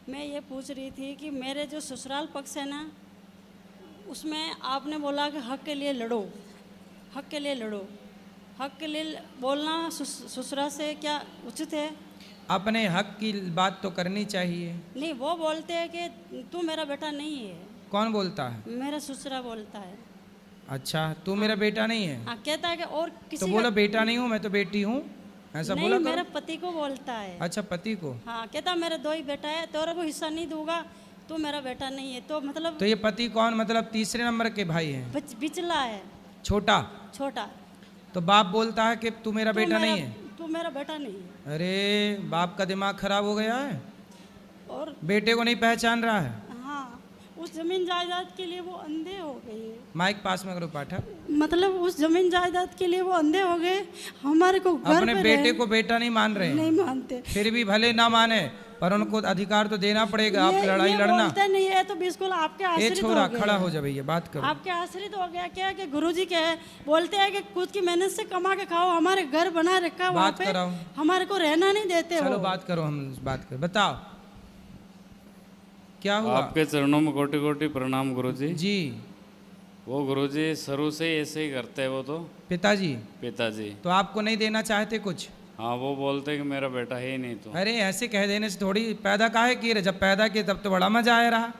मैं ये पूछ रही थी कि मेरे जो ससुराल पक्ष है ना, उसमें आपने बोला कि हक के लिए लड़ो, हक के लिए लड़ो। हक के लिए बोलना ससुराल से क्या उचित है? अपने हक की बात तो करनी चाहिए। नहीं, वो बोलते हैं कि तू मेरा बेटा नहीं है। कौन बोलता है? मेरा ससुरा बोलता है। अच्छा, तू मेरा बेटा नहीं है? हाँ, कहता है कि और तो किसी बोला का बेटा नहीं हूँ, मैं तो बेटी हूँ, ऐसा नहीं, बोला मेरे करो। पति को बोलता है। अच्छा, पति को। हाँ, कहता मेरे 2 ही बेटा है, तेरे को हिस्सा नहीं दूंगा, तू मेरा बेटा नहीं है। तो मतलब तो ये पति कौन, मतलब तीसरे नंबर के भाई हैं? बिचला है, छोटा। छोटा। तो बाप बोलता है कि तू मेरा बेटा नहीं है। तू मेरा बेटा नहीं है। अरे बाप का दिमाग खराब हो गया है, और बेटे को नहीं पहचान रहा है। हाँ, उस जमीन जायदाद के लिए वो अंधे हो गए। माइक पास में करो पाठक। मतलब उस जमीन जायदाद के लिए वो अंधे हो गए। हमारे को घर अपने पे बेटे को बेटा नहीं मान रहे हैं। नहीं मानते। फिर भी भले ना माने, पर उनको अधिकार तो देना पड़ेगा। आप लड़ाई ये लड़ना बोलते नहीं है तो बिल्कुल आपके ए आश्रित छोरा हो गए। खड़ा हो जा भैया, बात करो। आपके आश्रित हो गया क्या कि गुरुजी के बोलते हैं कि खुद की मेहनत से कमा के खाओ, हमारे घर बना रखा वहाँ बात पे, कराओ। हमारे को रहना नहीं देते। चलो वो बात करो, हम बात करो, बताओ क्या हुआ? आपके चरणों में कोटि कोटि प्रणाम गुरुजी। जी। वो गुरुजी शुरू से ही ऐसे ही करते हैं वो तो। पिताजी? पिताजी। तो आपको नहीं देना चाहते कुछ? हाँ, वो बोलते हैं कि मेरा बेटा है ही नहीं। तो अरे ऐसे कह देने से थोड़ी, पैदा काहे किए रहे? जब पैदा किए तब तो बड़ा मजा आया रहा।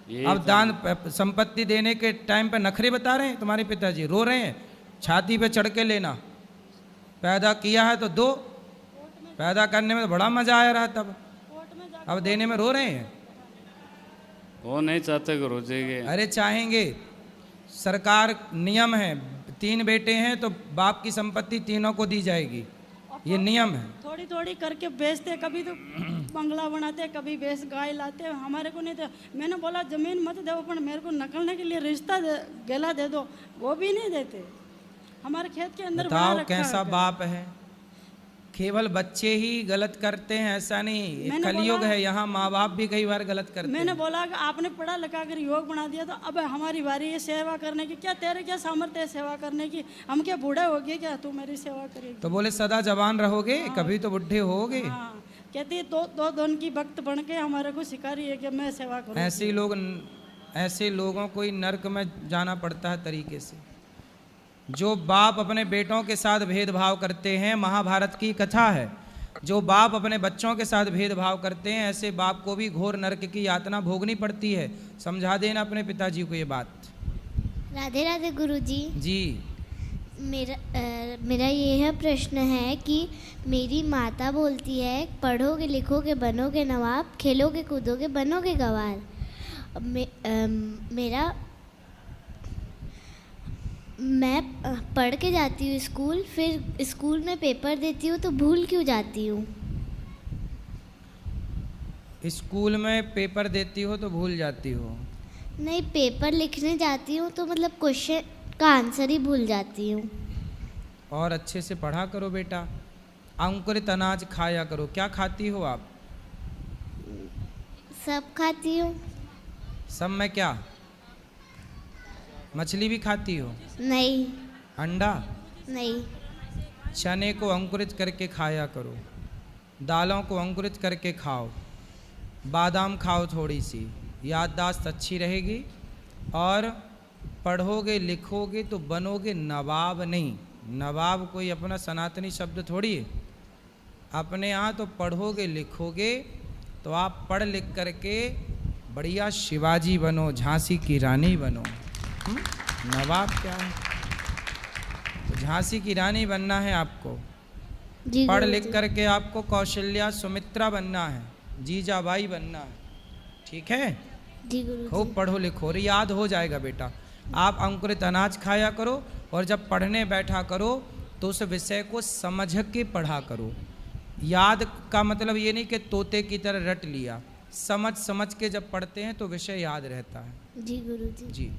यही अब तो- दान संपत्ति देने के टाइम पे नखरे बता रहे हैं तुम्हारे पिताजी, रो रहे हैं छाती पे चढ़ के लेना। पैदा किया है तो दो, पैदा करने में तो बड़ा मजा आया रहा तब, अब देने में रो रहे हैं। वो नहीं चाहते गुरुजी के। अरे चाहेंगे, सरकार नियम है, 3 बेटे हैं तो बाप की संपत्ति तीनों को दी जाएगी, ये नियम है। थोड़ी थोड़ी करके बेचते, कभी तो बंगला बनाते, कभी बेच गाय लाते, हमारे को नहीं दे। मैंने बोला जमीन मत दो, पर मेरे को नकलने के लिए रिश्ता गला दे दो, वो भी नहीं देते। हमारे खेत के अंदर बना बताओ रखा कैसा है। बाप है। केवल बच्चे ही गलत करते हैं ऐसा नहीं, ये मैंने कलयुग बोला- है, यहाँ माँ बाप भी कई बार गलत करते मैंने हैं। बोला कि आपने पढ़ा लिखा कर योग बना दिया, तो अब हमारी बारी है सेवा करने की। क्या तेरे क्या सामर्थ्य है सेवा करने की? हम क्या बूढ़े हो गए क्या तू मेरी सेवा करेगी? तो बोले सदा जवान रहोगे, कभी तो बुढ़े होगे। हाँ, कहती दो दोन की भक्त बन के हमारे को सिखा रही है कि मैं सेवा करूँ। ऐसे लोगों को ही नर्क में जाना पड़ता है तरीके से। जो बाप अपने बेटों के साथ भेदभाव करते हैं, महाभारत की कथा है, जो बाप अपने बच्चों के साथ भेदभाव करते हैं, ऐसे बाप को भी घोर नरक की यातना भोगनी पड़ती है। समझा देना अपने पिताजी को ये बात। राधे राधे गुरुजी। जी। मेरा यह प्रश्न है कि मेरी माता बोलती है पढ़ोगे लिखोगे बनोगे नवाब, खेलोगे कूदोगे बनोगे गवार। मैं पढ़ के जाती हूँ स्कूल, फिर स्कूल में पेपर देती हूँ तो भूल क्यों जाती हूँ? स्कूल में पेपर देती हो तो भूल जाती हो? नहीं, पेपर लिखने जाती हूँ तो मतलब क्वेश्चन का आंसर ही भूल जाती हूँ। और अच्छे से पढ़ा करो बेटा, अंकुरित अनाज खाया करो। क्या खाती हो आप? सब खाती हूँ। सब में क्या? मछली भी खाती हो? नहीं। अंडा? नहीं। चने को अंकुरित करके खाया करो, दालों को अंकुरित करके खाओ, बादाम खाओ, थोड़ी सी याददाश्त अच्छी रहेगी। और पढ़ोगे लिखोगे तो बनोगे नवाब नहीं। नवाब कोई अपना सनातनी शब्द थोड़ी है। अपने यहाँ तो पढ़ोगे लिखोगे तो आप पढ़ लिख करके बढ़िया शिवाजी बनो, झांसी की रानी बनो। नवाब क्या है? तो झांसी की रानी बनना है आपको। पढ़ लिख करके आपको कौशल्या सुमित्रा बनना है, जीजाबाई बनना है। ठीक है? जी गुरुजी। खूब पढ़ो लिखो और याद हो जाएगा बेटा। आप अंकुरित अनाज खाया करो और जब पढ़ने बैठा करो तो उस विषय को समझ के पढ़ा करो। याद का मतलब ये नहीं कि तोते की तरह रट लिया, समझ समझ के जब पढ़ते हैं तो विषय याद रहता है। जी गुरुजी। जी।